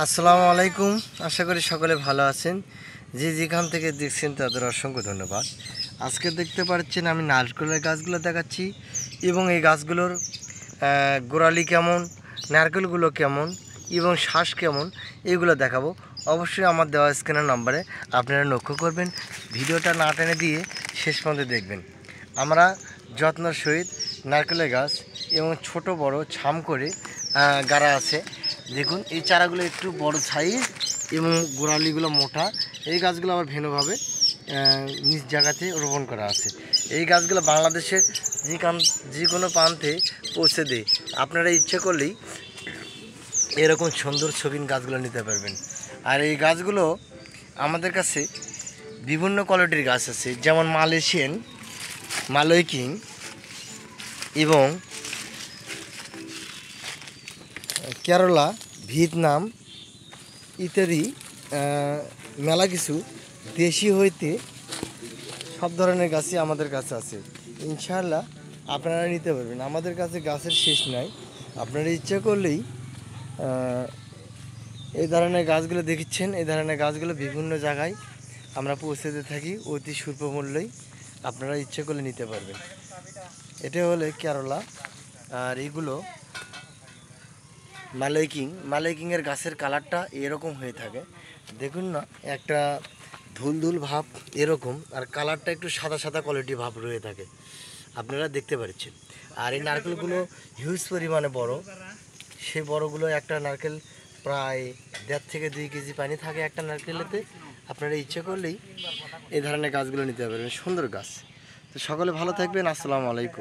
আসসালামু আলাইকুম। আশা করি সকলে ভালো আছেন। যে যেখান থেকে দেখছেন তাদের অসংখ্য ধন্যবাদ। আজকে দেখতে পাচ্ছেন আমি নারকেলের গাছগুলো দেখাচ্ছি এবং এই গাছগুলোর গোড়ালি কেমন, নারকেলগুলো কেমন এবং শ্বাস কেমন এইগুলো দেখাবো। অবশ্যই আমার দেওয়া স্ক্রিনের নম্বরে আপনারা লক্ষ্য করবেন, ভিডিওটা না টেনে দিয়ে শেষ পর্যন্ত দেখবেন। আমরা যত্নের সহিত নারকেলের গাছ এবং ছোট বড় ছাম করে গাড়া আছে। দেখুন এই চারাগুলো একটু বড় সাইজ এবং গোড়ালিগুলো মোটা। এই গাছগুলো আবার ভিন্নভাবে নিজ জায়গাতে রোপণ করা আছে। এই গাছগুলো বাংলাদেশের যে কোনো প্রান্তে পৌঁছে দেয়। আপনারা ইচ্ছে করলেই এরকম সুন্দর ছবিন গাছগুলো নিতে পারবেন। আর এই গাছগুলো আমাদের কাছে বিভিন্ন কোয়ালিটির গাছ আছে, যেমন মালয়েশিয়ান, মালয় কিং এবং কেরালা, ভিয়েতনাম ইত্যাদি মেলা কিছু দেশি হইতে সব ধরনের গাছই আমাদের কাছে আছে। ইনশাআল্লাহ আপনারা নিতে পারবেন। আমাদের কাছে গাছের শেষ নাই। আপনারা ইচ্ছা করলেই এই ধরনের গাছগুলো দেখছেন, এই ধরনের গাছগুলো বিভিন্ন জায়গায় আমরা পৌঁছে দিয়ে থাকি অতি স্বল্প মূল্যেই। আপনারা ইচ্ছে করলে নিতে পারবেন। এটা হলে কেরালা। আর এগুলো মালয় কিংয়ের গাছের কালারটা এরকম হয়ে থাকে। দেখুন না, একটা ধুল ভাব এরকম, আর কালারটা একটু সাদা সাদা কোয়ালিটি ভাব রয়ে থাকে, আপনারা দেখতে পাচ্ছেন। আর এই নারকেলগুলো হিউজ পরিমাণে বড়। সেই বড়গুলো একটা নারকেল প্রায় 1.5 থেকে 2 কেজি পানি থাকে একটা নারকেলেতে। আপনারা ইচ্ছে করলেই এই ধরনের গাছগুলো নিতে পারবেন, সুন্দর গাছ। তো সকলে ভালো থাকবেন। আসসালামু আলাইকুম।